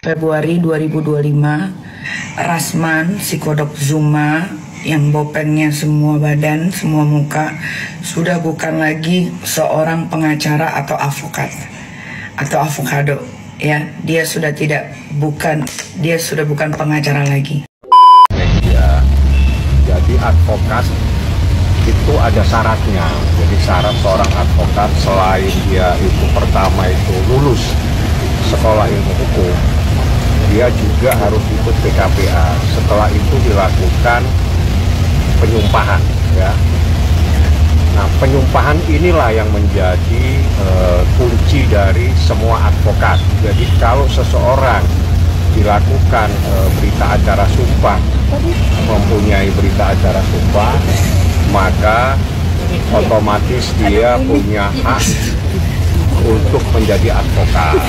Februari 2025, Rasman, si kodok Zuma yang bopengnya semua badan, semua muka, sudah bukan lagi seorang pengacara atau avokat atau avocado, ya. Dia sudah bukan pengacara lagi. Ya, jadi advokat itu ada syaratnya. Jadi syarat seorang advokat selain dia itu pertama itu lulus sekolah ilmu hukum, dia juga harus ikut PKPA. Setelah itu dilakukan penyumpahan, ya. Nah, penyumpahan inilah yang menjadi kunci dari semua advokat. Jadi kalau seseorang dilakukan berita acara sumpah, mempunyai berita acara sumpah, maka otomatis dia punya hak untuk menjadi advokat.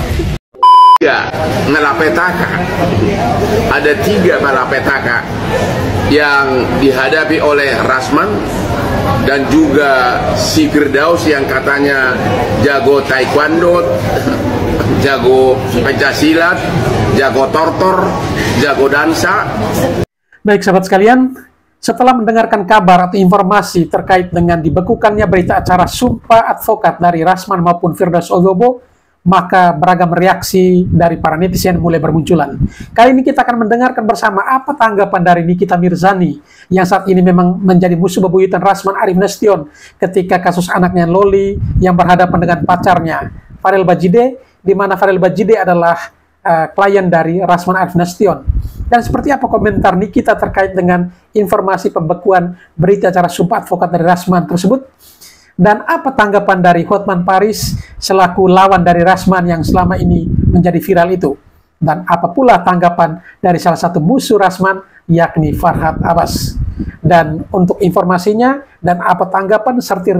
Ya, malapetaka. Ada 3 malapetaka yang dihadapi oleh Rasman dan juga si Firdaus yang katanya jago taekwondo, jago pencaksilat, jago tortor, jago dansa. Baik sahabat sekalian, setelah mendengarkan kabar atau informasi terkait dengan dibekukannya berita acara sumpah advokat dari Rasman maupun Firdaus Ogobo, maka beragam reaksi dari para netizen mulai bermunculan. Kali ini kita akan mendengarkan bersama apa tanggapan dari Nikita Mirzani yang saat ini memang menjadi musuh bebuyutan Rasman Arif Nasution ketika kasus anaknya Loli yang berhadapan dengan pacarnya Farel Bajide, di mana Farel Bajide adalah klien dari Rasman Arif Nasution. Dan seperti apa komentar Nikita terkait dengan informasi pembekuan berita acara sumpah advokat dari Rasman tersebut? Dan apa tanggapan dari Hotman Paris selaku lawan dari Rasman yang selama ini menjadi viral itu? Dan apa pula tanggapan dari salah satu musuh Rasman, yakni Farhad Abbas? Dan untuk informasinya dan apa tanggapan serta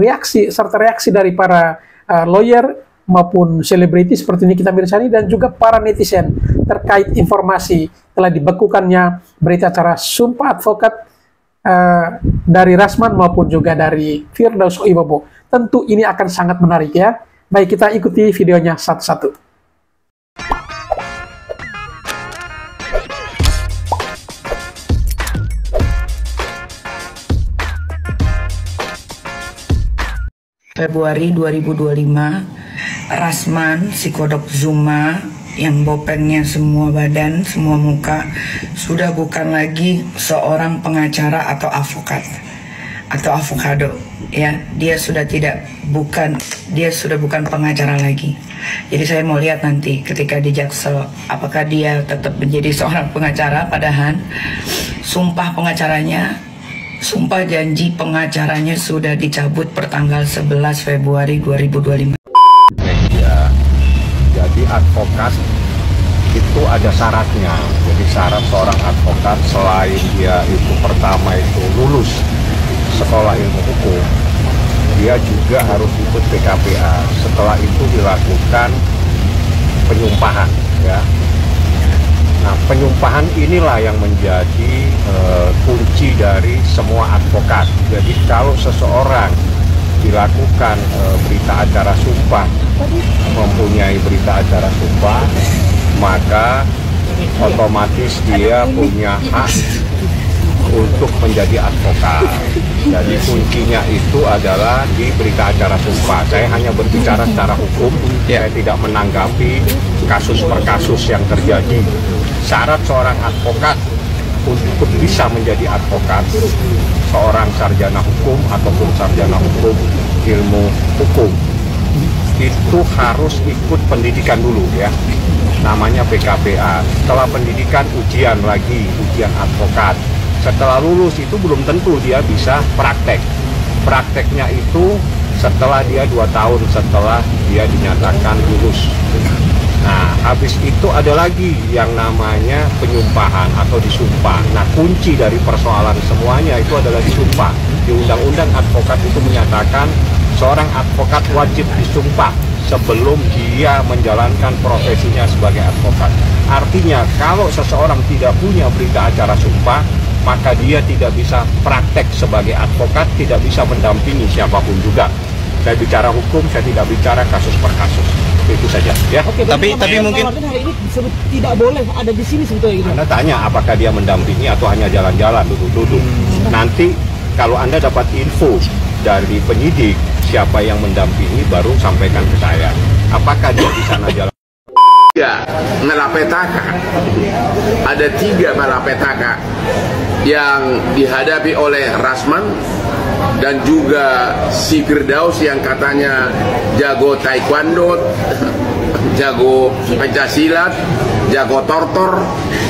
reaksi dari para lawyer maupun selebriti seperti Nikita Mirzani dan juga para netizen terkait informasi telah dibekukannya berita acara sumpah advokat dari Rasman maupun juga dari Firdaus Ogobo. Tentu ini akan sangat menarik, ya. Baik, kita ikuti videonya satu-satu. Februari 2025, Rasman, si kodok Zuma yang bopengnya semua badan, semua muka, sudah bukan lagi seorang pengacara atau avokat atau avocado, ya. Dia sudah bukan pengacara lagi. Jadi saya mau lihat nanti ketika di Jaksel apakah dia tetap menjadi seorang pengacara, padahal sumpah janji pengacaranya sudah dicabut pertanggal 11 Februari 2025. Ya, jadi advokat itu ada syaratnya. Jadi syarat seorang advokat selain dia itu pertama itu lulus sekolah ilmu hukum, dia juga harus ikut PKPA. Setelah itu dilakukan penyumpahan, ya. Nah, penyumpahan inilah yang menjadi kunci dari semua advokat. Jadi kalau seseorang dilakukan berita acara sumpah, mempunyai berita acara sumpah, maka otomatis dia punya hak untuk menjadi advokat. Jadi kuncinya itu adalah di berita acara sumpah. Saya hanya berbicara secara hukum, saya tidak menanggapi kasus per kasus yang terjadi. Syarat seorang advokat untuk bisa menjadi advokat, seorang sarjana hukum ataupun sarjana hukum ilmu hukum, itu harus ikut pendidikan dulu, ya. Namanya PKPA. Setelah pendidikan ujian advokat. Setelah lulus itu belum tentu dia bisa praktek. Prakteknya itu setelah dia 2 tahun setelah dia dinyatakan lulus. Nah, habis itu ada lagi yang namanya penyumpahan atau disumpah. Nah, kunci dari persoalan semuanya itu adalah disumpah. Di Undang-Undang Advokat itu menyatakan seorang advokat wajib disumpah sebelum dia menjalankan profesinya sebagai advokat. Artinya, kalau seseorang tidak punya berita acara sumpah, maka dia tidak bisa praktek sebagai advokat, tidak bisa mendampingi siapapun juga. Saya bicara hukum, saya tidak bicara kasus per kasus. Itu saja, ya. Oke, tapi mungkin hari ini disebut tidak boleh ada di sini sebetulnya gitu. Anda tanya apakah dia mendampingi atau hanya jalan-jalan duduk-duduk. Nanti kalau Anda dapat info dari penyidik siapa yang mendampingi, baru sampaikan ke saya. Apakah dia di sana jalan? Ya, malapetaka. Ada 3 malapetaka yang dihadapi oleh Rasman dan juga si Firdaus yang katanya jago taekwondo, jago pencaksilat, jago tortor,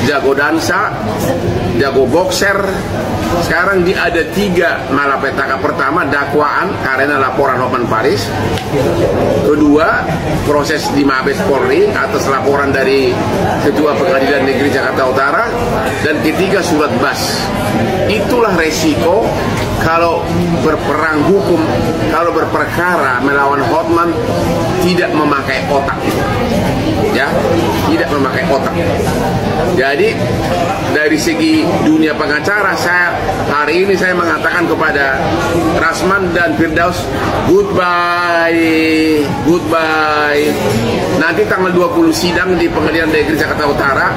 jago dansa, jago boxer. Sekarang ada 3 malapetaka. Pertama, dakwaan karena laporan Hotman Paris. Kedua, proses di Mabes Polri atas laporan dari Ketua Pengadilan Negeri Jakarta Utara. Dan ketiga, surat bas. Itulah resiko kalau berperang hukum, kalau berperkara melawan Hotman, tidak memakai otak, ya, tidak memakai otak. Jadi dari segi dunia pengacara, hari ini saya mengatakan kepada Rasman dan Firdaus, goodbye. Nanti tanggal 20 sidang di Pengadilan Negeri Jakarta Utara.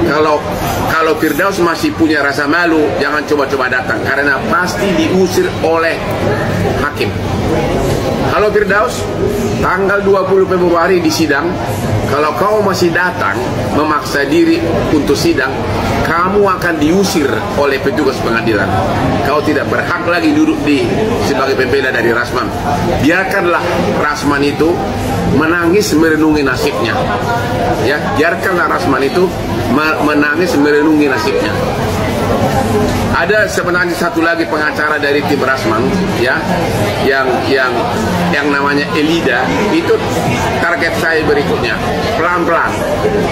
Kalau Firdaus masih punya rasa malu, jangan coba-coba datang karena pasti diusir oleh hakim. Kalau Firdaus, tanggal 20 Februari di sidang, kalau kau masih datang memaksa diri untuk sidang, kamu akan diusir oleh petugas pengadilan. Kau tidak berhak lagi duduk sebagai pembela dari Rasman. Biarkanlah Rasman itu menangis merenungi nasibnya. Ya, biarkanlah Rasman itu menangis merenungi nasibnya. Ada sebenarnya satu lagi pengacara dari tim Rasman, ya, yang namanya Elida. Itu target saya berikutnya. Pelan-pelan.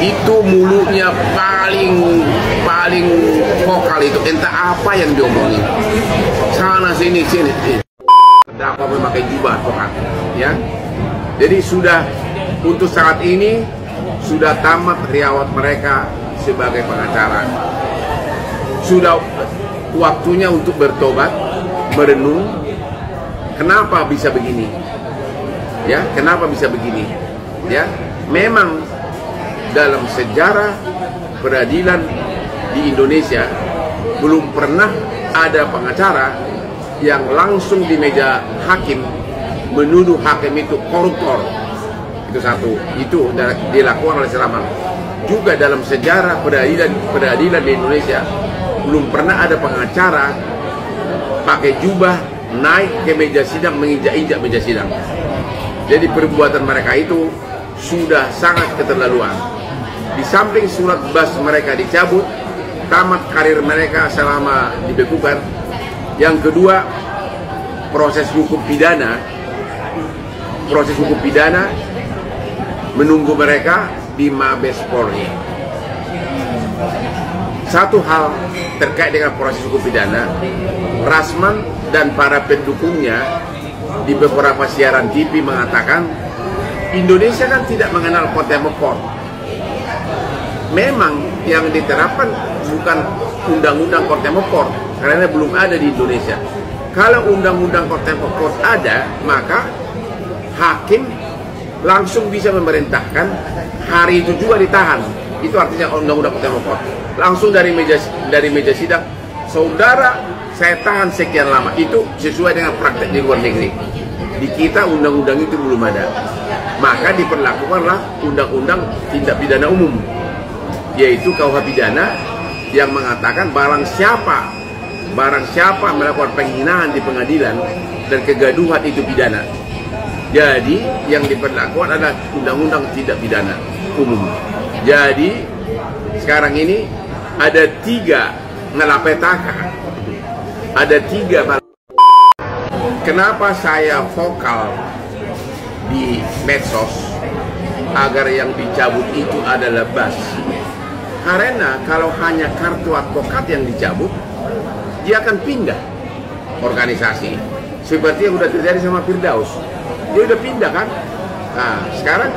Itu mulutnya paling vokal itu. Entah apa yang diomongin. Sana sini. Dapat memakai jubah advokat, ya. Jadi untuk saat ini sudah tamat riwayat mereka sebagai pengacara. Sudah waktunya untuk bertobat, merenung. Kenapa bisa begini? Ya, kenapa bisa begini? Ya, memang dalam sejarah peradilan di Indonesia belum pernah ada pengacara yang langsung di meja hakim menuduh hakim itu koruptor. Itu satu. Itu dilakukan oleh Rasman. Juga dalam sejarah peradilan di Indonesia belum pernah ada pengacara pakai jubah naik ke meja sidang, menginjak-injak meja sidang. Jadi perbuatan mereka itu sudah sangat keterlaluan. Di samping surat bas mereka dicabut, tamat karir mereka selama dibekukan. Yang kedua, proses hukum pidana menunggu mereka di Mabes Polri. Satu hal terkait dengan proses hukum pidana, Rasman dan para pendukungnya di beberapa siaran TV mengatakan Indonesia kan tidak mengenal contempt of court. Memang yang diterapkan bukan undang-undang contempt of court karena belum ada di Indonesia. Kalau undang-undang contempt of court ada, maka hakim langsung bisa memerintahkan hari itu juga ditahan. Itu artinya undang-undang contempt of court. Langsung dari meja sidang, saudara saya tahan sekian lama. Itu sesuai dengan praktek di luar negeri. Di kita undang-undang itu belum ada. Maka diperlakukanlah undang-undang tindak pidana umum, yaitu KUH pidana yang mengatakan barang siapa melakukan penghinaan di pengadilan dan kegaduhan itu pidana. Jadi yang diperlakukan adalah undang-undang tindak pidana umum. Jadi sekarang ini ada 3 malapetaka. Ada 3. Kenapa saya vokal di medsos agar yang dicabut itu adalah bas? Karena kalau hanya kartu advokat yang dicabut, dia akan pindah organisasi. Seperti yang sudah terjadi sama Firdaus. Dia udah pindah kan? Nah, sekarang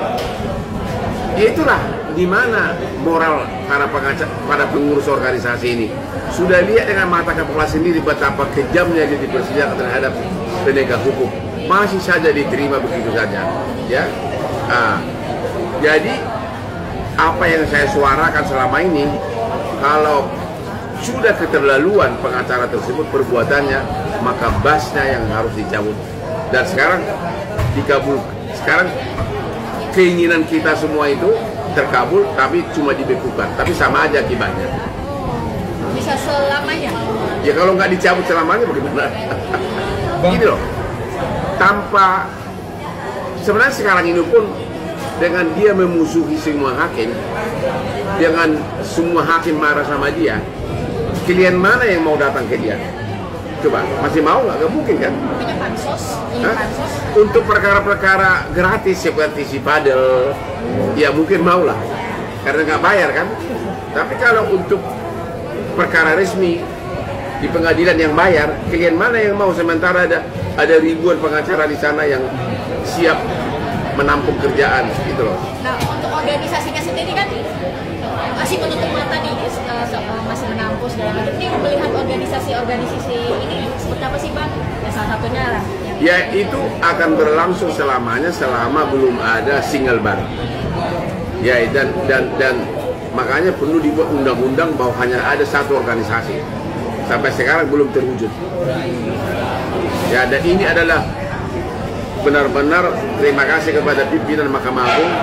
itulah di mana moral para pengurus organisasi ini. Sudah lihat dengan mata kepala sendiri betapa kejamnya jadi bersenjata terhadap penegak hukum. masih saja diterima begitu saja, ya. Jadi apa yang saya suarakan selama ini, kalau sudah keterlaluan pengacara tersebut perbuatannya, maka basnya yang harus dicabut. Dan sekarang dikabul. Sekarang keinginan kita semua itu terkabul, tapi cuma dibekukan. Tapi sama aja akibatnya. Bisa selamanya? Ya kalau nggak dicabut selamanya bagaimana? Gini loh, tanpa sebenarnya sekarang ini pun dengan dia memusuhi semua hakim, dengan semua hakim marah sama dia, klien mana yang mau datang ke dia? Coba, masih mau nggak? Nggak mungkin kan? Punya pansos? Untuk perkara-perkara gratis seperti si padel, ya mungkin mau lah, karena nggak bayar kan? Tapi kalau untuk perkara resmi di pengadilan yang bayar, klien mana yang mau? Sementara ada ribuan pengacara di sana yang siap menampung kerjaan, gitu loh. Nah, untuk organisasinya sendiri kan masih menutup mata nih, masih menampung segala macam. Ini melihat organisasi ini seperti apa sih, Bang? Ya salah satunya lah. Ya itu akan berlangsung selamanya selama belum ada single bar. Ya dan makanya perlu dibuat undang-undang bahwa hanya ada satu organisasi. Sampai sekarang belum terwujud. Ya, dan ini adalah benar-benar terima kasih kepada pimpinan Mahkamah Agung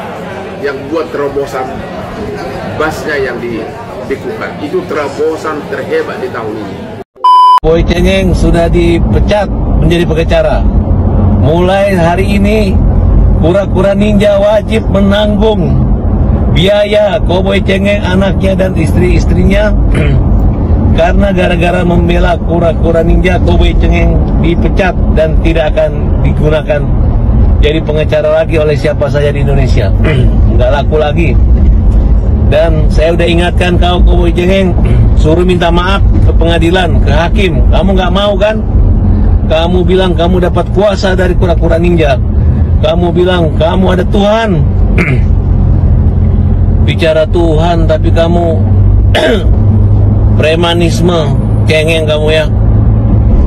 yang buat terobosan basnya yang dibekukan. Itu terobosan terhebat di tahun ini. Boy Cengeng sudah dipecat menjadi pengacara. Mulai hari ini kura-kura ninja wajib menanggung biaya Cowboy Cengeng, anaknya dan istri-istrinya karena gara-gara membela kura-kura ninja, Cowboy Cengeng dipecat dan tidak akan digunakan jadi pengacara lagi oleh siapa saja di Indonesia. Nggak laku lagi. Dan saya udah ingatkan kau Cowboy Cengeng, suruh minta maaf ke pengadilan, ke hakim. Kamu nggak mau kan? Kamu bilang kamu dapat kuasa dari kura-kura ninja. Kamu bilang kamu ada Tuhan. Bicara Tuhan tapi kamu premanisme, cengeng kamu ya.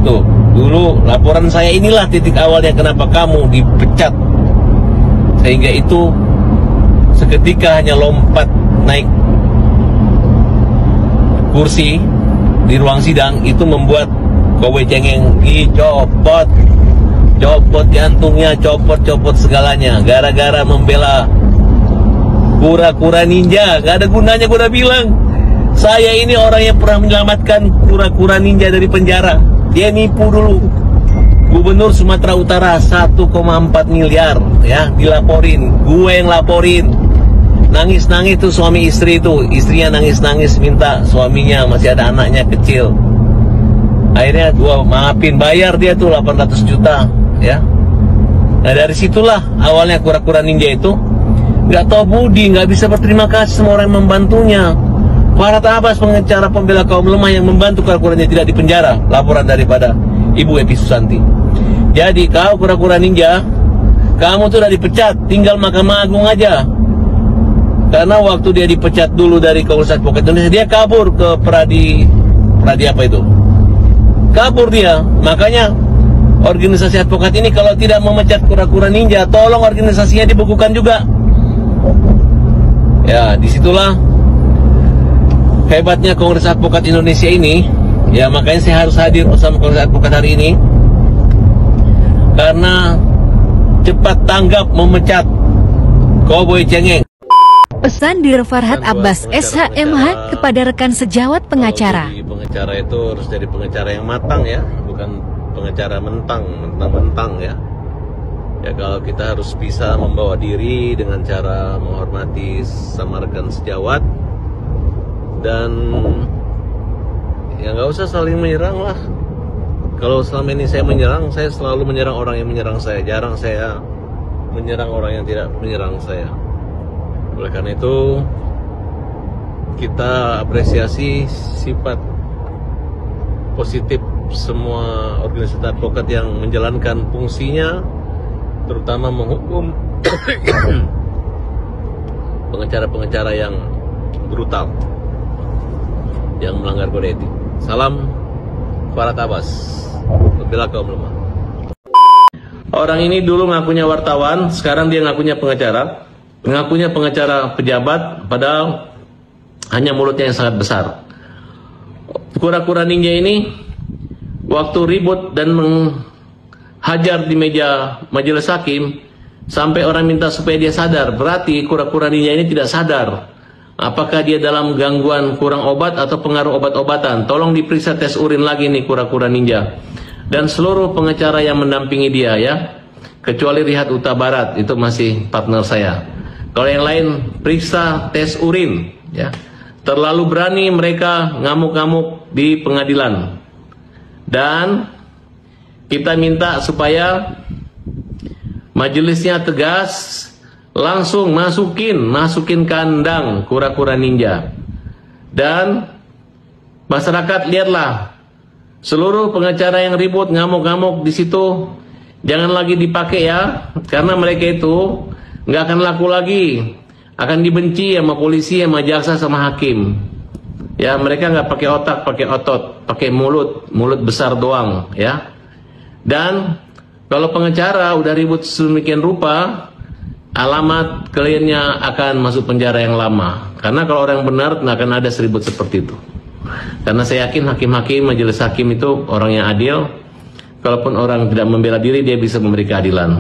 Tuh, dulu laporan saya inilah titik awalnya kenapa kamu dipecat. Sehingga itu seketika hanya lompat naik kursi di ruang sidang itu membuat Cowboy Cengeng dicopot, copot jantungnya, copot segalanya gara-gara membela kura-kura ninja. Gak ada gunanya, gue udah bilang. Saya ini orang yang pernah menyelamatkan kura-kura ninja dari penjara. Dia nipu dulu Gubernur Sumatera Utara 1,4 miliar ya, dilaporin. Gue yang laporin. Nangis-nangis tuh suami istri itu. Istrinya nangis-nangis minta suaminya, masih ada anaknya kecil. Akhirnya gue maafin, bayar dia tuh 800 juta ya. Nah dari situlah awalnya kura-kura ninja itu nggak tahu budi, nggak bisa berterima kasih sama orang yang membantunya. Farhad Abbas, pengacara pembela kaum lemah yang membantu kura-kuranya tidak dipenjara. Laporan daripada Ibu Epi Susanti. Jadi kau kura-kura ninja, kamu tuh udah dipecat, tinggal Mahkamah Agung aja. Karena waktu dia dipecat dulu dari Komunitas Advokat Indonesia, dia kabur ke Pradi apa itu? Kabur dia. Makanya organisasi advokat ini kalau tidak memecat kura-kura ninja, tolong organisasinya dibekukan juga. Ya, disitulah hebatnya Kongres Advokat Indonesia ini. Ya, makanya saya harus hadir bersama Kongres Advokat hari ini karena cepat tanggap memecat Cowboy Cengeng. Pesan Dir Farhad Abbas SHMH kepada rekan sejawat pengacara. Pengacara itu harus jadi pengacara yang matang ya, bukan pengacara mentang-mentang ya. Ya kalau kita harus bisa membawa diri dengan cara menghormati sama rekan sejawat dan ya nggak usah saling menyerang lah. Kalau selama ini saya menyerang, saya selalu menyerang orang yang menyerang saya. Jarang saya menyerang orang yang tidak menyerang saya. Oleh karena itu kita apresiasi sifat positif semua organisasi advokat yang menjalankan fungsinya, terutama menghukum pengacara-pengacara yang brutal, yang melanggar kode etik. Salam Farhad Abbas, pembela kaum lemah. Orang ini dulu ngakunya wartawan, sekarang dia ngakunya pengacara. Ngakunya pengacara pejabat, padahal hanya mulutnya yang sangat besar. Kura-kura ninja ini waktu ribut dan menghajar di meja majelis hakim, sampai orang minta supaya dia sadar. Berarti kura-kura ninja ini tidak sadar apakah dia dalam gangguan kurang obat atau pengaruh obat-obatan. Tolong diperiksa tes urin lagi nih kura-kura ninja. Dan seluruh pengacara yang mendampingi dia ya, kecuali Rihat Huta Barat, itu masih partner saya. Kalau yang lain periksa tes urin ya. Terlalu berani mereka ngamuk-ngamuk di pengadilan. Dan kita minta supaya majelisnya tegas, langsung masukin kandang kura-kura ninja. Dan masyarakat lihatlah, seluruh pengacara yang ribut ngamuk-ngamuk di situ jangan lagi dipakai ya, karena mereka itu nggak akan laku lagi, akan dibenci sama polisi, sama jaksa, sama hakim. Ya, mereka nggak pakai otak, pakai otot, pakai mulut besar doang ya. Dan kalau pengacara udah ribut sedemikian rupa, alamat kliennya akan masuk penjara yang lama. Karena kalau orang benar nggak akan ada seribut seperti itu. Karena saya yakin hakim-hakim, majelis hakim itu orang yang adil. Kalaupun orang tidak membela diri, dia bisa memberi keadilan.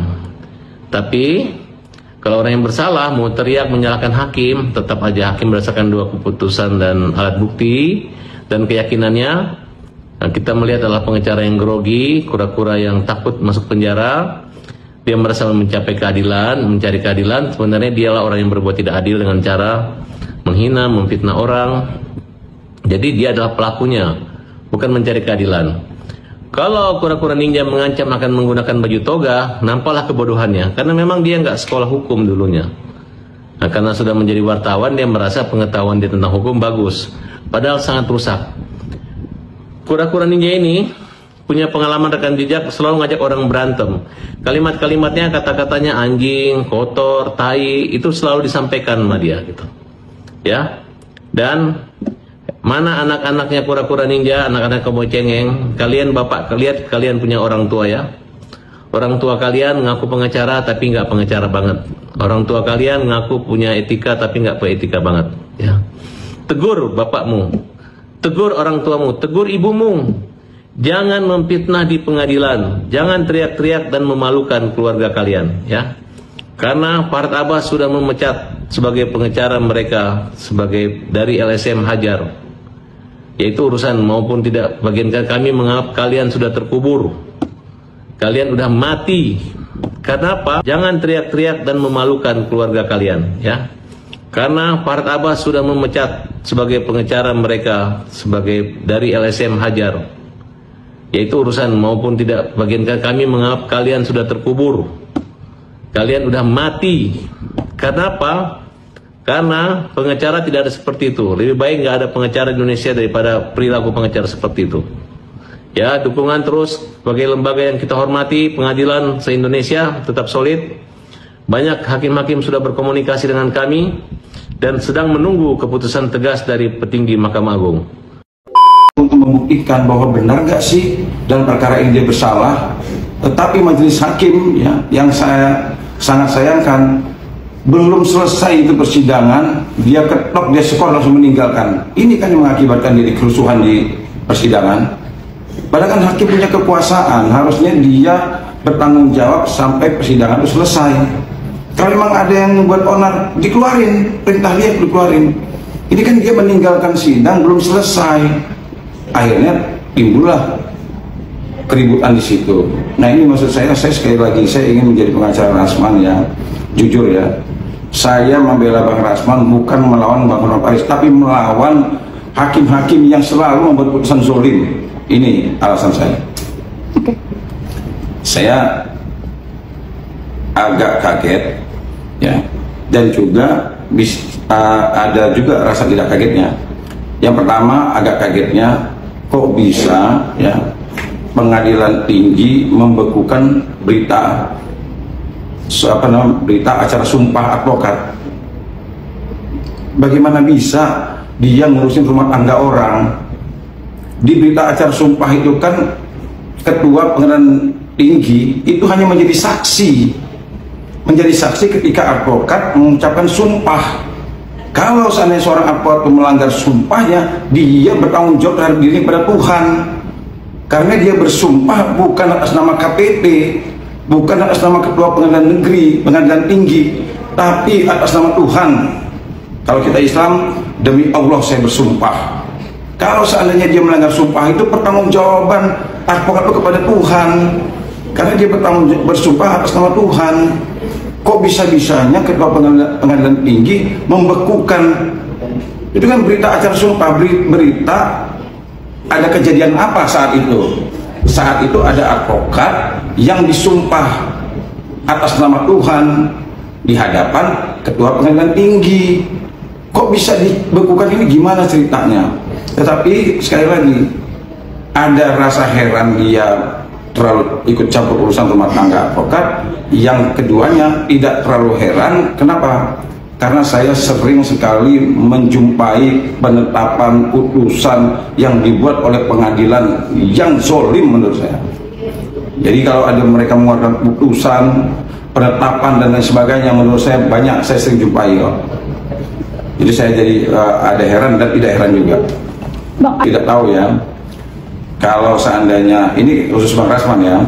Tapi kalau orang yang bersalah mau teriak menyalahkan hakim, tetap aja hakim berdasarkan dua keputusan dan alat bukti dan keyakinannya. Nah, kita melihat adalah pengacara yang grogi, kura-kura yang takut masuk penjara. Dia merasa mencapai keadilan, mencari keadilan. Sebenarnya dialah orang yang berbuat tidak adil dengan cara menghina, memfitnah orang. Jadi dia adalah pelakunya, bukan mencari keadilan. Kalau kura-kura ninja mengancam akan menggunakan baju toga, nampaklah kebodohannya. Karena memang dia nggak sekolah hukum dulunya. Nah, karena sudah menjadi wartawan, dia merasa pengetahuan dia tentang hukum bagus. Padahal sangat rusak. Kura-kura ninja ini punya pengalaman rekam jejak, selalu ngajak orang berantem. Kalimat-kalimatnya, kata-katanya anjing, kotor, tai, itu selalu disampaikan sama dia gitu. Ya. Dan mana anak-anaknya kura-kura ninja, anak-anak koboi cengeng? Kalian bapak, kalian punya orang tua ya. Orang tua kalian ngaku pengacara tapi nggak pengacara banget. Orang tua kalian ngaku punya etika tapi nggak punya etika banget. Ya. Tegur bapakmu, tegur orang tuamu, tegur ibumu. Jangan memfitnah di pengadilan, jangan teriak-teriak dan memalukan keluarga kalian. Ya. Karena Farhad Abbas sudah memecat sebagai pengacara mereka sebagai dari LSM Hajar. Yaitu urusan maupun tidak, bagian kami menganggap kalian sudah terkubur, kalian udah mati. Kenapa? Jangan teriak-teriak dan memalukan keluarga kalian ya. Karena Farhad Abbas sudah memecat sebagai pengacara mereka sebagai dari LSM Hajar. Yaitu urusan maupun tidak, bagian kami menganggap kalian sudah terkubur, kalian udah mati. Kenapa? Karena pengacara tidak ada seperti itu. Lebih baik nggak ada pengacara di Indonesia daripada perilaku pengacara seperti itu. Ya, dukungan terus sebagai lembaga yang kita hormati, pengadilan se-Indonesia tetap solid. Banyak hakim-hakim sudah berkomunikasi dengan kami dan sedang menunggu keputusan tegas dari petinggi Mahkamah Agung. Untuk membuktikan bahwa benar nggak sih dalam perkara ini dia bersalah, tetapi majelis hakim ya, yang saya sangat sayangkan, belum selesai itu persidangan, dia ketok, dia skor langsung meninggalkan. Ini kan yang mengakibatkan jadi kerusuhan di persidangan. Padahal kan hakim punya kekuasaan, harusnya dia bertanggung jawab sampai persidangan itu selesai. Kalau memang ada yang membuat onar, dikeluarin, perintah dia dikeluarin. Ini kan dia meninggalkan sidang belum selesai. Akhirnya timbullah keributan di situ. Nah ini maksud saya sekali lagi, saya ingin menjadi pengacara Rasman ya, jujur ya. Saya membela Bang Rasman bukan melawan Bang Faris, tapi melawan hakim-hakim yang selalu membuat putusan zolim. Ini alasan saya. Oke. Saya agak kaget ya, dan juga ada juga rasa tidak kagetnya. Yang pertama agak kagetnya, kok bisa ya pengadilan tinggi membekukan berita berita acara sumpah advokat. Bagaimana bisa dia ngurusin rumah tangga orang? Di berita acara sumpah itu kan ketua pengadilan tinggi itu hanya menjadi saksi ketika advokat mengucapkan sumpah. Kalau seandainya seorang advokat melanggar sumpahnya, dia bertanggung jawab terhadap diri kepada Tuhan, karena dia bersumpah bukan atas nama KPP, bukan atas nama Ketua Pengadilan Negeri, Pengadilan Tinggi, tapi atas nama Tuhan. Kalau kita Islam, demi Allah saya bersumpah. Kalau seandainya dia melanggar sumpah, itu pertanggungjawaban advokat itu kepada Tuhan, karena dia bersumpah atas nama Tuhan. Kok bisa-bisanya Ketua Pengadilan Tinggi membekukan? Itu kan berita acara sumpah, berita ada kejadian apa saat itu? Saat itu ada advokat yang disumpah atas nama Tuhan di hadapan Ketua Pengadilan Tinggi. Kok bisa dibekukan, ini gimana ceritanya? Tetapi sekali lagi, ada rasa heran dia terlalu ikut campur urusan rumah tangga advokat. Yang keduanya tidak terlalu heran. Kenapa? Karena saya sering sekali menjumpai penetapan putusan yang dibuat oleh pengadilan yang zolim menurut saya. Jadi kalau ada mereka mengeluarkan putusan, penetapan dan lain sebagainya, menurut saya banyak saya sering jumpai kok. Jadi saya jadi ada heran dan tidak heran juga. Tidak tahu ya, kalau seandainya ini khusus Bang Rasman ya,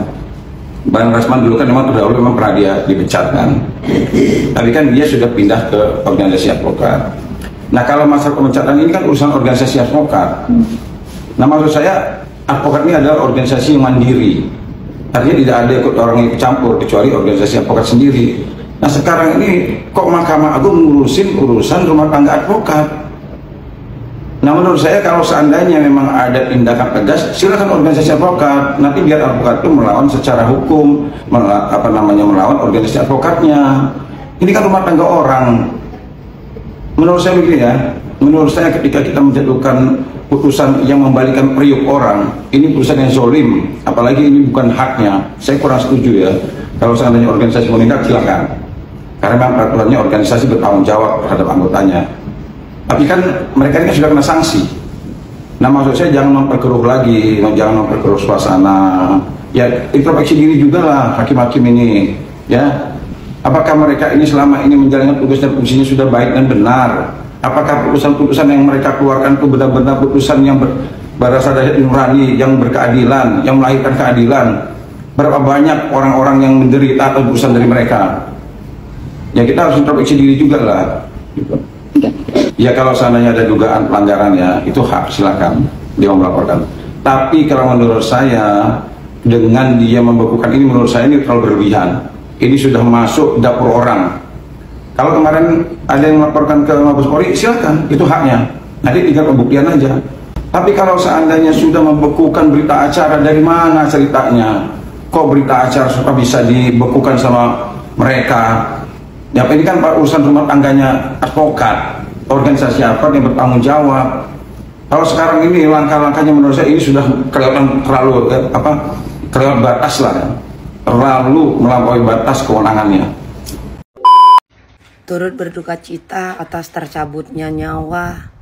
Bang Rasman dulu kan memang pernah dia dipecat kan, tapi kan dia sudah pindah ke organisasi advokat. Nah kalau masalah pemecatan ini kan urusan organisasi advokat. Nah maksud saya advokat ini adalah organisasi yang mandiri, artinya tidak ada orang yang campur kecuali organisasi advokat sendiri. Nah sekarang ini kok Mahkamah Agung ngurusin urusan rumah tangga advokat? Nah menurut saya kalau seandainya memang ada tindakan tegas, silakan organisasi advokat, nanti biar advokat itu melawan secara hukum, melawan organisasi advokatnya. Ini kan rumah tangga orang. Menurut saya begini ya, menurut saya ketika kita menjatuhkan putusan yang membalikan periuk orang, ini putusan yang zolim, apalagi ini bukan haknya. Saya kurang setuju ya. Kalau seandainya organisasi menindak, silakan. Karena memang peraturannya organisasi bertanggung jawab terhadap anggotanya. Tapi kan mereka ini kan sudah kena sanksi. Nah maksud saya jangan memperkeruh lagi, jangan memperkeruh suasana. Ya introspeksi diri juga lah hakim-hakim ini. Ya, apakah mereka ini selama ini menjalankan tugas dan fungsinya sudah baik dan benar? Apakah putusan-putusan yang mereka keluarkan itu benar-benar putusan yang berasal dari nurani, yang berkeadilan, yang melahirkan keadilan? Berapa banyak orang-orang yang menderita atas putusan dari mereka? Ya kita harus introspeksi diri juga lah. Gitu. Ya kalau seandainya ada dugaan pelanggaran ya itu hak, silakan dia melaporkan. Tapi kalau menurut saya dengan dia membekukan ini, menurut saya ini terlalu berlebihan. Ini sudah masuk dapur orang. Kalau kemarin ada yang melaporkan ke Mabes Polri, silakan, itu haknya. Nanti tinggal pembuktian aja. Tapi kalau seandainya sudah membekukan berita acara, dari mana ceritanya? Kok berita acara suka bisa dibekukan sama mereka? Ya ini kan urusan rumah tangganya advokat, organisasi apa yang bertanggung jawab. Kalau sekarang ini langkah-langkahnya menurut saya ini sudah kelihatan terlalu kelewat batas lah, ya. Terlalu melampaui batas kewenangannya. Turut berduka cita atas tercabutnya nyawa.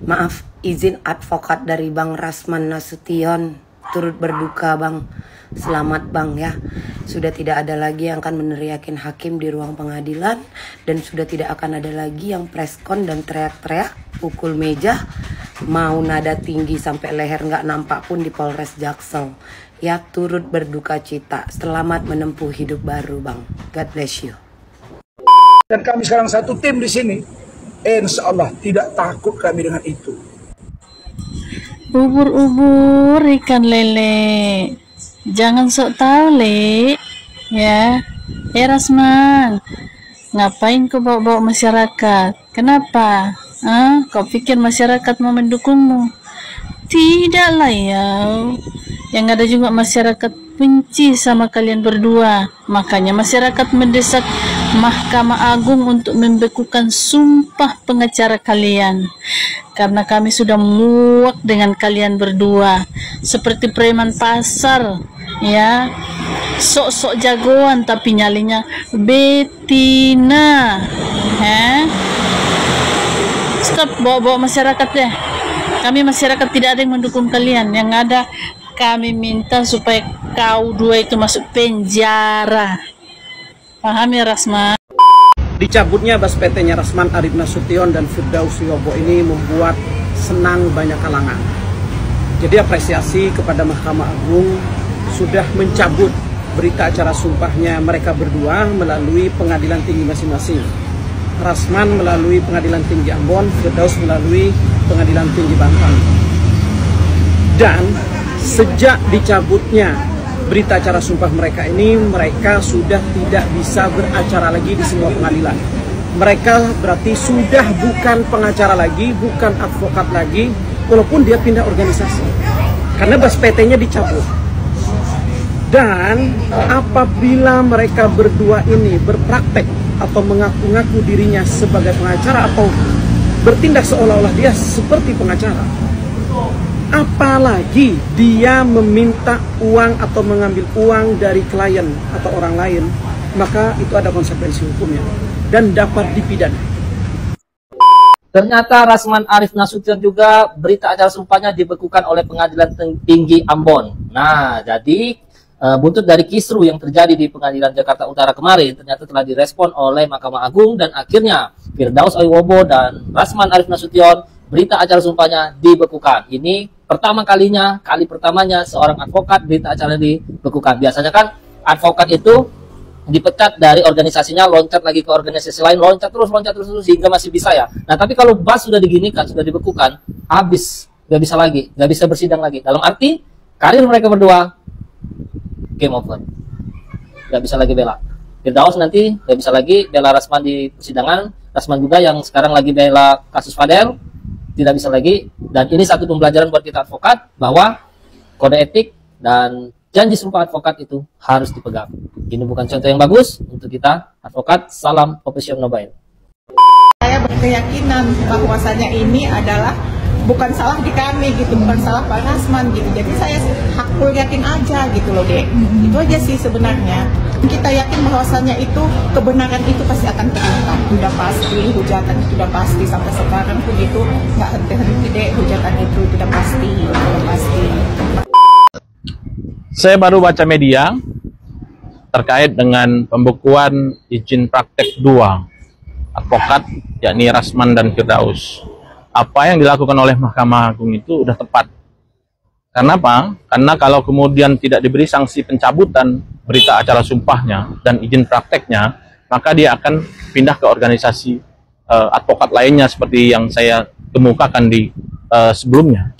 Maaf, izin advokat dari Bang Rasman Nasution. Turut berduka Bang. Selamat Bang ya. Sudah tidak ada lagi yang akan meneriakin hakim di ruang pengadilan, dan sudah tidak akan ada lagi yang preskon dan teriak-teriak, pukul meja, mau nada tinggi sampai leher nggak nampak pun di Polres Jaksel. Ya turut berduka cita. Selamat menempuh hidup baru Bang. God bless you. Dan kami sekarang satu tim di sini. Insya Allah tidak takut kami dengan itu. Ubur-ubur ikan lele. Jangan sok tahu, Le. Ya. Rasman. Ngapain kau bawa-bawa masyarakat? Kenapa? Kau pikir masyarakat mau mendukungmu? Tidaklah ya. Yang ada juga masyarakat benci sama kalian berdua. Makanya masyarakat mendesak Mahkamah Agung untuk membekukan sumpah pengacara kalian. Karena kami sudah muak dengan kalian berdua. Seperti preman pasar, ya. Sok-sok jagoan tapi nyalinya betina. Stop bawa-bawa masyarakat deh. Kami masyarakat tidak ada yang mendukung kalian. Yang ada kami minta supaya kau dua itu masuk penjara. Paham ya Rasman? Dicabutnya bas PT-nya Rasman Arif Nasution dan Firdaus Yobo ini membuat senang banyak kalangan. Jadi apresiasi kepada Mahkamah Agung sudah mencabut berita acara sumpahnya mereka berdua melalui pengadilan tinggi masing-masing. Rasman melalui pengadilan tinggi Ambon, Firdaus melalui pengadilan tinggi Banten. Dan sejak dicabutnya berita acara sumpah mereka ini, mereka sudah tidak bisa beracara lagi di semua pengadilan. Mereka berarti sudah bukan pengacara lagi, bukan advokat lagi, walaupun dia pindah organisasi. Karena bas PT-nya dicabut. Dan apabila mereka berdua ini berpraktek atau mengaku-ngaku dirinya sebagai pengacara atau bertindak seolah-olah dia seperti pengacara, apalagi dia meminta uang atau mengambil uang dari klien atau orang lain, maka itu ada konsekuensi hukumnya dan dapat dipidana. Ternyata Rasman Arif Nasution juga berita acara sumpahnya dibekukan oleh Pengadilan Tinggi Ambon. Nah, jadi buntut dari kisru yang terjadi di Pengadilan Jakarta Utara kemarin ternyata telah direspon oleh Mahkamah Agung dan akhirnya Firdaus Yobo dan Rasman Arif Nasution berita acara sumpahnya dibekukan. Ini kali pertamanya seorang advokat berita acara dibekukan. Biasanya kan advokat itu dipecat dari organisasinya, loncat lagi ke organisasi lain, loncat terus hingga masih bisa ya. Nah, tapi kalau bas sudah diginikan, sudah dibekukan, habis, nggak bisa lagi, nggak bisa bersidang lagi. Dalam arti karir mereka berdua game over, nggak bisa lagi bela. Firdaus nanti nggak bisa lagi bela Rasman di persidangan. Rasman juga yang sekarang lagi bela kasus Fadel tidak bisa lagi. Dan ini satu pembelajaran buat kita advokat bahwa kode etik dan janji sumpah advokat itu harus dipegang. Ini bukan contoh yang bagus untuk kita advokat. Salam profesional mobile. Saya berkeyakinan bahwasanya ini adalah bukan salah di kami gitu, bukan salah Pak Rasman gitu. Jadi saya hakul yakin aja gitu loh dek. Itu aja sih sebenarnya. Kita yakin bahwasanya itu kebenaran itu pasti akan terungkap. Sudah pasti, hujatan itu sudah pasti. Sampai sekarang pun itu nggak henti-henti dek, hujatan itu sudah pasti, Saya baru baca media terkait dengan pembekuan izin praktek 2 advokat yakni Rasman dan Firdaus. Apa yang dilakukan oleh Mahkamah Agung itu sudah tepat. Karena apa? Karena kalau kemudian tidak diberi sanksi pencabutan berita acara sumpahnya dan izin prakteknya, maka dia akan pindah ke organisasi advokat lainnya seperti yang saya kemukakan di sebelumnya.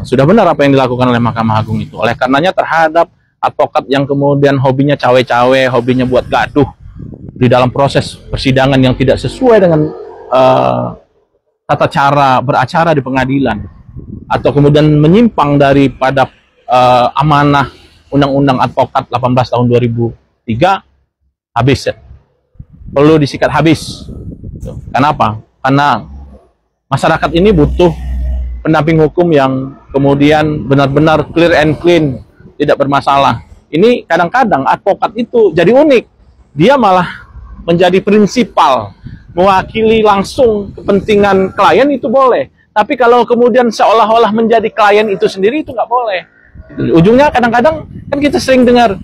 Sudah benar apa yang dilakukan oleh Mahkamah Agung itu. Oleh karenanya terhadap advokat yang kemudian hobinya cawe-cawe, hobinya buat gaduh di dalam proses persidangan yang tidak sesuai dengan tata cara beracara di pengadilan, atau kemudian menyimpang daripada amanah Undang-Undang Advokat 18 tahun 2003, habis ya. Perlu disikat habis. Kenapa? Karena masyarakat ini butuh pendamping hukum yang kemudian benar-benar clear and clean, tidak bermasalah. Ini kadang-kadang advokat itu jadi unik. Dia malah menjadi prinsipal, mewakili langsung kepentingan klien itu boleh. Tapi kalau kemudian seolah-olah menjadi klien itu sendiri, itu nggak boleh. Ujungnya kadang-kadang kan kita sering dengar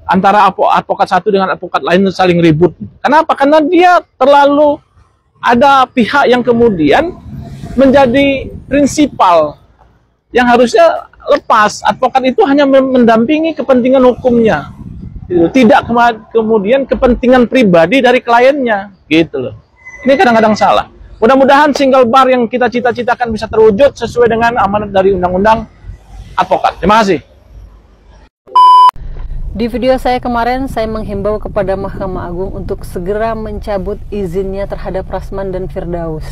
antara advokat satu dengan advokat lain saling ribut. Kenapa? Karena dia terlalu ada pihak yang kemudian menjadi prinsipal yang harusnya lepas. Advokat itu hanya mendampingi kepentingan hukumnya, tidak kemudian kepentingan pribadi dari kliennya, gitu loh. Ini kadang-kadang salah. Mudah-mudahan single bar yang kita cita-citakan bisa terwujud sesuai dengan amanat dari Undang-Undang Advokat. Terima kasih. Di video saya kemarin, saya menghimbau kepada Mahkamah Agung untuk segera mencabut izinnya terhadap Rasman dan Firdaus.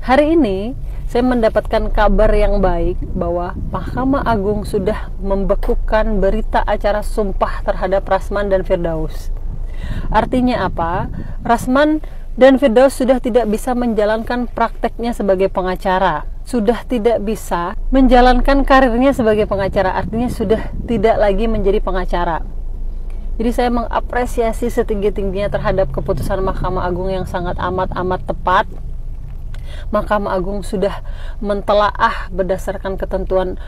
Hari ini, saya mendapatkan kabar yang baik bahwa Mahkamah Agung sudah membekukan berita acara sumpah terhadap Rasman dan Firdaus. Artinya apa? Rasman dan Firdaus sudah tidak bisa menjalankan prakteknya sebagai pengacara, sudah tidak bisa menjalankan karirnya sebagai pengacara, artinya sudah tidak lagi menjadi pengacara. Jadi saya mengapresiasi setinggi-tingginya terhadap keputusan Mahkamah Agung yang sangat amat tepat. Mahkamah Agung sudah mentelaah berdasarkan ketentuan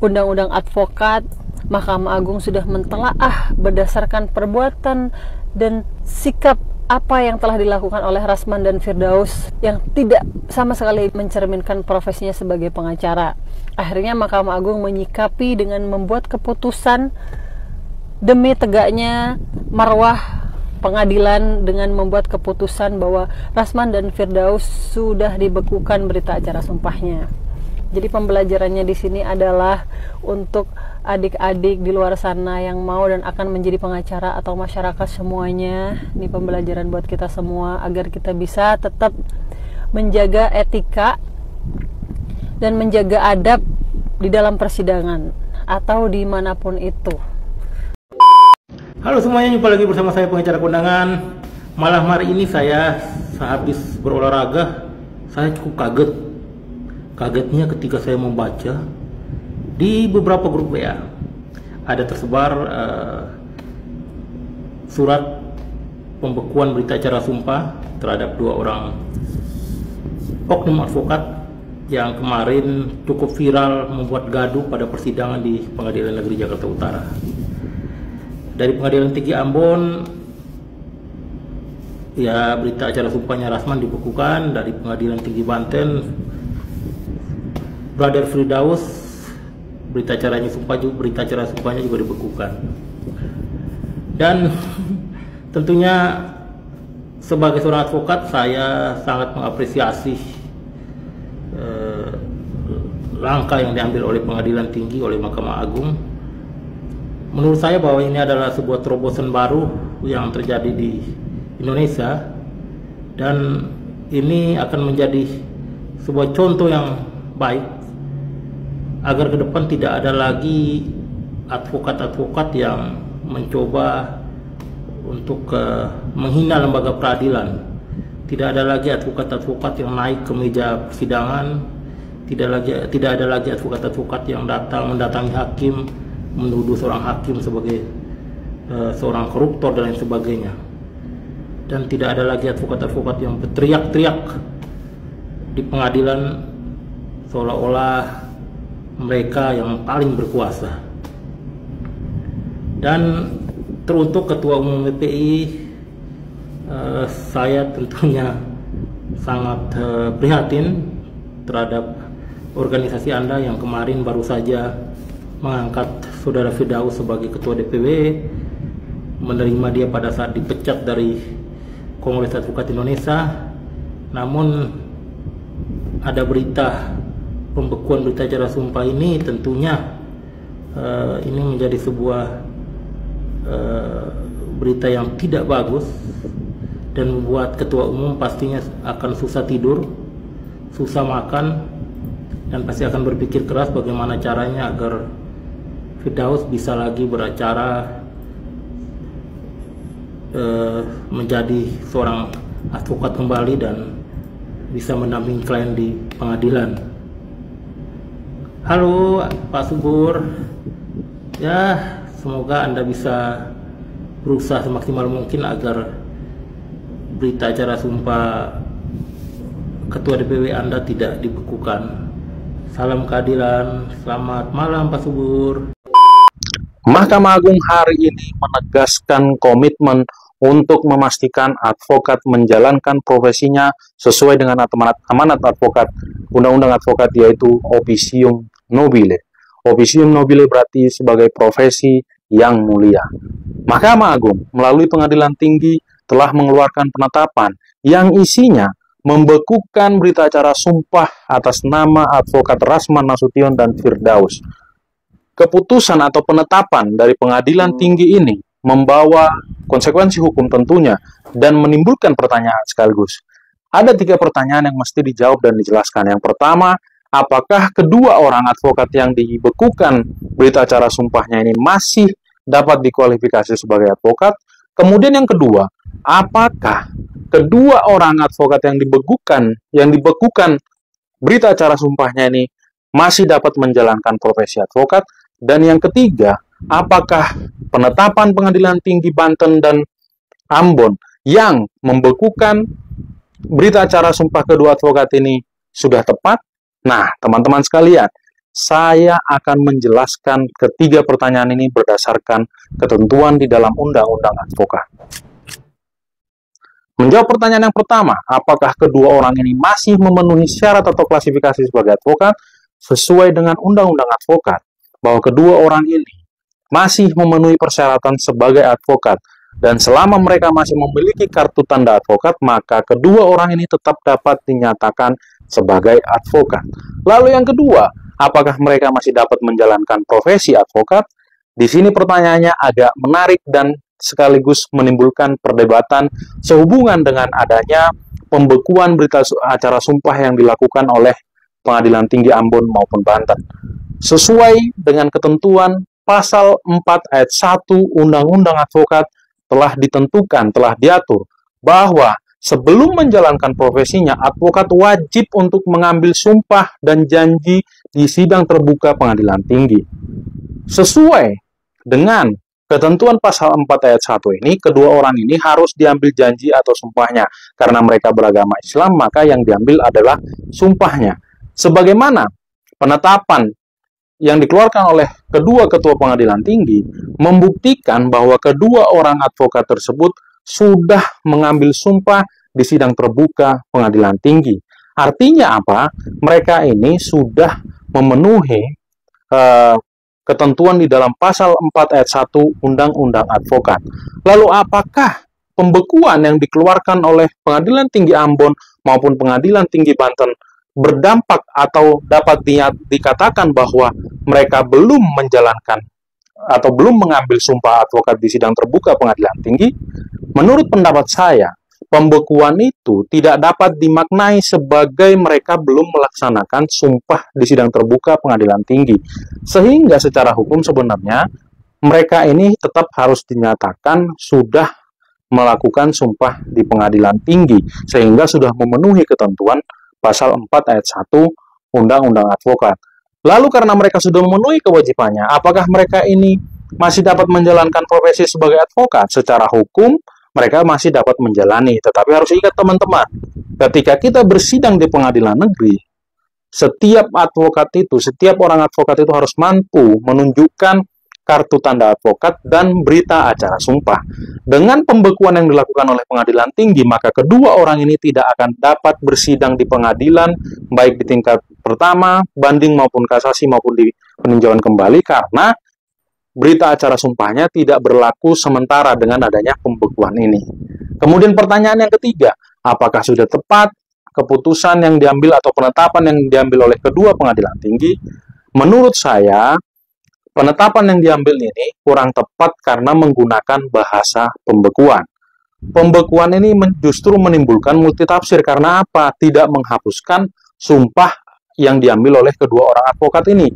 Undang-Undang Advokat, Mahkamah Agung sudah mentelaah berdasarkan perbuatan dan sikap apa yang telah dilakukan oleh Rasman dan Firdaus yang tidak sama sekali mencerminkan profesinya sebagai pengacara. Akhirnya Mahkamah Agung menyikapi dengan membuat keputusan demi tegaknya marwah pengadilan dengan membuat keputusan bahwa Rasman dan Firdaus sudah dibekukan berita acara sumpahnya. Jadi pembelajarannya di sini adalah untuk adik-adik di luar sana yang mau dan akan menjadi pengacara atau masyarakat semuanya. Ini pembelajaran buat kita semua agar kita bisa tetap menjaga etika dan menjaga adab di dalam persidangan atau dimanapun itu. Halo semuanya, jumpa lagi bersama saya pengacara kondangan. Malam hari ini saya sehabis berolahraga, saya cukup kaget. Kagetnya ketika saya membaca di beberapa grup WA ada tersebar surat pembekuan berita acara sumpah terhadap 2 orang oknum advokat yang kemarin cukup viral membuat gaduh pada persidangan di Pengadilan Negeri Jakarta Utara. Dari Pengadilan Tinggi Ambon, ya, berita acara sumpahnya Rasman dibekukan. Dari Pengadilan Tinggi Banten, Brother Firdaus, berita acara sumpahnya juga dibekukan. Dan tentunya sebagai seorang advokat, saya sangat mengapresiasi langkah yang diambil oleh Pengadilan Tinggi, oleh Mahkamah Agung. Menurut saya bahwa ini adalah sebuah terobosan baru yang terjadi di Indonesia, dan ini akan menjadi sebuah contoh yang baik agar ke depan tidak ada lagi advokat-advokat yang mencoba untuk menghina lembaga peradilan. Tidak ada lagi advokat-advokat yang naik ke meja persidangan, tidak ada lagi advokat-advokat yang mendatangi hakim, menuduh seorang hakim sebagai seorang koruptor dan lain sebagainya. Dan tidak ada lagi advokat-advokat yang berteriak-teriak di pengadilan seolah-olah mereka yang paling berkuasa. Dan teruntuk Ketua Umum MPI, saya tentunya sangat prihatin terhadap organisasi Anda yang kemarin baru saja mengangkat Saudara Firdaus sebagai Ketua DPW, menerima dia pada saat dipecat dari Kongres Advokat Indonesia. Namun ada berita pembekuan berita acara sumpah ini, tentunya ini menjadi sebuah berita yang tidak bagus dan membuat Ketua Umum pastinya akan susah tidur, susah makan, dan pasti akan berpikir keras bagaimana caranya agar Firdaus bisa lagi beracara menjadi seorang advokat kembali dan bisa mendampingi klien di pengadilan. Halo Pak Subur, ya semoga Anda bisa berusaha semaksimal mungkin agar berita acara sumpah Ketua DPW Anda tidak dibekukan. Salam keadilan, selamat malam Pak Subur. Mahkamah Agung hari ini menegaskan komitmen untuk memastikan advokat menjalankan profesinya sesuai dengan amanat advokat, Undang-Undang Advokat, yaitu Officium Nobile. Officium Nobile berarti sebagai profesi yang mulia. Mahkamah Agung melalui Pengadilan Tinggi telah mengeluarkan penetapan yang isinya membekukan berita acara sumpah atas nama advokat Rasman Nasution dan Firdaus. Keputusan atau penetapan dari Pengadilan Tinggi ini membawa konsekuensi hukum tentunya dan menimbulkan pertanyaan sekaligus. Ada 3 pertanyaan yang mesti dijawab dan dijelaskan. Yang pertama, apakah kedua orang advokat yang dibekukan berita acara sumpahnya ini masih dapat dikualifikasi sebagai advokat? Kemudian yang kedua, apakah kedua orang advokat yang dibekukan berita acara sumpahnya ini masih dapat menjalankan profesi advokat? Dan yang ketiga, apakah penetapan Pengadilan Tinggi Banten dan Ambon yang membekukan berita acara sumpah kedua advokat ini sudah tepat? Nah, teman-teman sekalian, saya akan menjelaskan ketiga pertanyaan ini berdasarkan ketentuan di dalam Undang-Undang Advokat. Menjawab pertanyaan yang pertama, apakah kedua orang ini masih memenuhi syarat atau klasifikasi sebagai advokat sesuai dengan Undang-Undang Advokat, bahwa kedua orang ini masih memenuhi persyaratan sebagai advokat, dan selama mereka masih memiliki kartu tanda advokat, maka kedua orang ini tetap dapat dinyatakan sebagai advokat. Lalu yang kedua, apakah mereka masih dapat menjalankan profesi advokat? Di sini pertanyaannya agak menarik dan sekaligus menimbulkan perdebatan sehubungan dengan adanya pembekuan berita acara sumpah yang dilakukan oleh Pengadilan Tinggi Ambon maupun Banten. Sesuai dengan ketentuan Pasal 4 ayat 1 Undang-Undang Advokat telah ditentukan, telah diatur bahwa sebelum menjalankan profesinya, advokat wajib untuk mengambil sumpah dan janji di sidang terbuka Pengadilan Tinggi. Sesuai dengan ketentuan pasal 4 ayat 1 ini, kedua orang ini harus diambil janji atau sumpahnya. Karena mereka beragama Islam, maka yang diambil adalah sumpahnya. Sebagaimana penetapan yang dikeluarkan oleh kedua ketua Pengadilan Tinggi membuktikan bahwa kedua orang advokat tersebut sudah mengambil sumpah di sidang terbuka Pengadilan Tinggi. Artinya apa? Mereka ini sudah memenuhi ketentuan di dalam pasal 4 ayat 1 Undang-Undang Advokat. Lalu apakah pembekuan yang dikeluarkan oleh Pengadilan Tinggi Ambon maupun Pengadilan Tinggi Banten berdampak atau dapat dikatakan bahwa mereka belum menjalankan atau belum mengambil sumpah advokat di sidang terbuka Pengadilan Tinggi? Menurut pendapat saya, pembekuan itu tidak dapat dimaknai sebagai mereka belum melaksanakan sumpah di sidang terbuka Pengadilan Tinggi. Sehingga secara hukum sebenarnya mereka ini tetap harus dinyatakan sudah melakukan sumpah di Pengadilan Tinggi, sehingga sudah memenuhi ketentuan Pasal 4 ayat 1 Undang-Undang Advokat. Lalu karena mereka sudah memenuhi kewajibannya, apakah mereka ini masih dapat menjalankan profesi sebagai advokat? Secara hukum, mereka masih dapat menjalani. Tetapi harus ingat teman-teman, ketika kita bersidang di pengadilan negeri, setiap orang advokat itu harus mampu menunjukkan kartu tanda advokat dan berita acara sumpah. Dengan pembekuan yang dilakukan oleh Pengadilan Tinggi, maka kedua orang ini tidak akan dapat bersidang di pengadilan, baik di tingkat pertama, banding maupun kasasi maupun di peninjauan kembali, karena berita acara sumpahnya tidak berlaku sementara dengan adanya pembekuan ini. Kemudian pertanyaan yang ketiga, apakah sudah tepat keputusan yang diambil atau penetapan yang diambil oleh kedua Pengadilan Tinggi? Menurut saya, penetapan yang diambil ini kurang tepat karena menggunakan bahasa pembekuan. Pembekuan ini justru menimbulkan multitafsir. Karena apa? Tidak menghapuskan sumpah yang diambil oleh kedua orang advokat ini.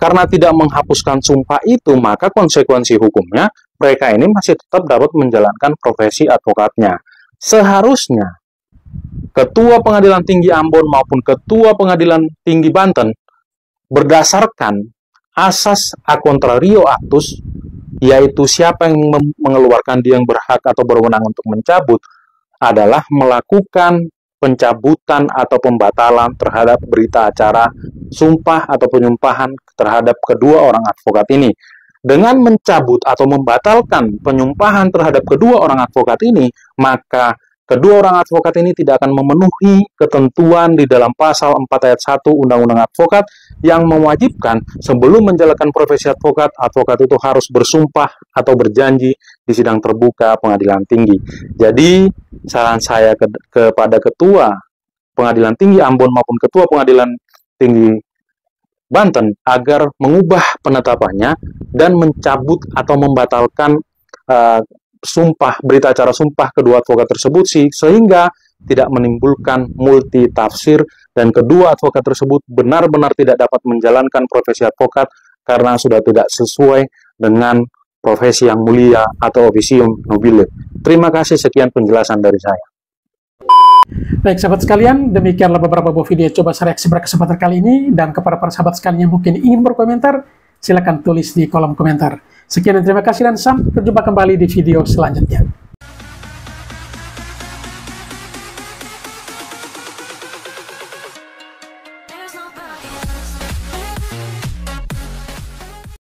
Karena tidak menghapuskan sumpah itu, maka konsekuensi hukumnya mereka ini masih tetap dapat menjalankan profesi advokatnya. Seharusnya Ketua Pengadilan Tinggi Ambon maupun Ketua Pengadilan Tinggi Banten berdasarkan asas a contrario actus, yaitu siapa yang mengeluarkan dia yang berhak atau berwenang untuk mencabut, adalah melakukan pencabutan atau pembatalan terhadap berita acara sumpah atau penyumpahan terhadap kedua orang advokat ini. Dengan mencabut atau membatalkan penyumpahan terhadap kedua orang advokat ini, maka kedua orang advokat ini tidak akan memenuhi ketentuan di dalam pasal 4 ayat 1 Undang-Undang Advokat yang mewajibkan sebelum menjalankan profesi advokat, advokat itu harus bersumpah atau berjanji di sidang terbuka Pengadilan Tinggi. Jadi, saran saya kepada Ketua Pengadilan Tinggi Ambon maupun Ketua Pengadilan Tinggi Banten agar mengubah penetapannya dan mencabut atau membatalkan sumpah, berita acara sumpah kedua advokat tersebut sehingga tidak menimbulkan multi tafsir dan kedua advokat tersebut benar-benar tidak dapat menjalankan profesi advokat karena sudah tidak sesuai dengan profesi yang mulia atau officium nobile. Terima kasih, sekian penjelasan dari saya. Baik sahabat sekalian, demikianlah beberapa buah video coba saya reaksi pada kesempatan kali ini, dan kepada para sahabat sekalian yang mungkin ingin berkomentar, silakan tulis di kolom komentar. Sekian dan terima kasih, dan sampai berjumpa kembali di video selanjutnya.